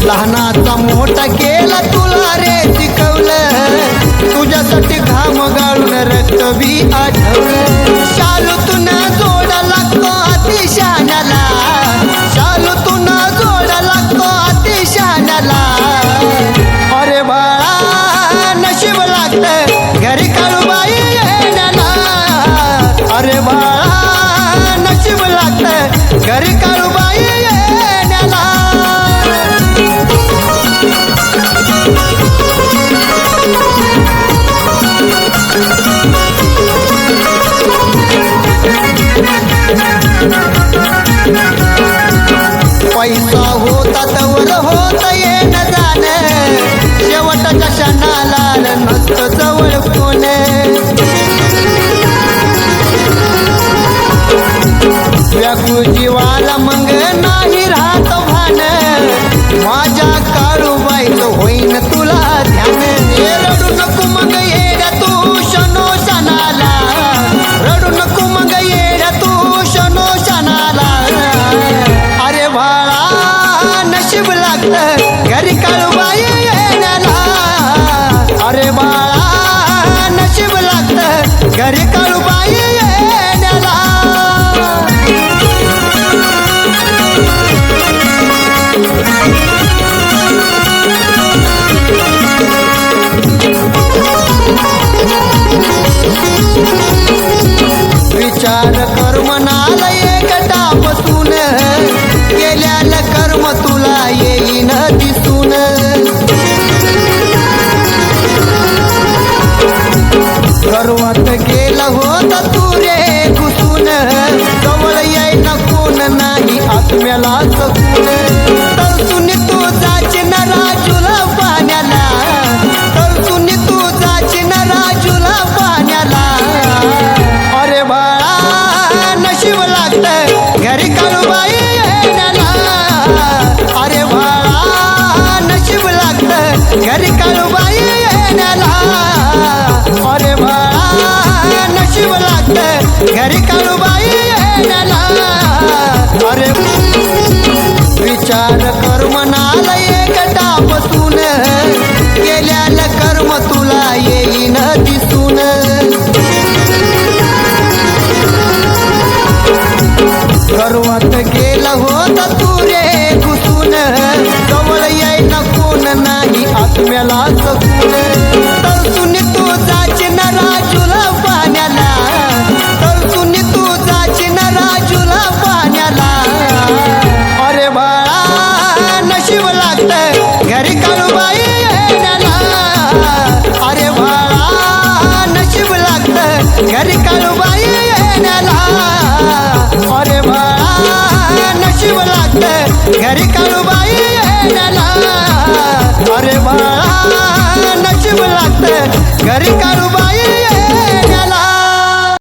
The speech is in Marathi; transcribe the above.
लहानाचा मोठा केला तुला रे शिकवलं तुझ्यासाठी घाम गाळून रक्त बी आठवलं शालूतून जोड लागतो अतिशहाण्याला शालूतून जोड लागतो अतिशहाण्याला अरे बाळा नशीब लागतं घरी काळूबाई येण्याला अरे बाळा नशीब लागतं घरी काळूबाई येण्याला पैसा होता तवर होत येणं जाणं शेवटाच्या क्षणाला नसतं जवळ कोण व्याकुळ जीवाला मग नाही राहत भान माझ्या काळूबाईचं होईन तुला ध्यान रडू नको मग येड्या तू शनो शनाला रडू नको मग येड्या तू शनो शनाला अरे बाळा नशीब लागतं घरी काळूबाई येण्याला अरे बाळा नशीब लागतं घरी काळूबाई येण्याला विचार कर्म नाला एकटा बसून गेल्याला कर्म तुला येईन दिसून गर्वात गेला होता तू रे घुसून जवळ येईन कोण नाही आत्म्याला सकून तरतून तू जाचीन राजूला पाण्याला तरतून तू जाचीन राजूला पाण्याला अरे बाळा नशीब लागतं घरी काळूबाई येण्याला अरे बाळा नशीब लागतं घरी काळूबाई येण्याला अरे बाळा नशीब लागतं घरी काळूबाई येण्याला अरे विचार कर्म नाला एकटा बसून गेल्याला कर्म तुला येईन दिसून गर्वात गेला होता तू रे घुसून जवळ येईन कोण नाही आत्म्याला सकून तरतून तू जाचीन राजूला पाण्याला तरतून तू जाचीन राजूला पाण्याला अरे बाळा नशीब लागतं घरी काळूबाई येण्याला अरे बाळा नशीब लागतं घरी काळूबाई येण्याला अरे बाळा नशीब लागतं घरी काळूबाई येण्याला अरे बाळा नशीब लागतं घरी काळूबाई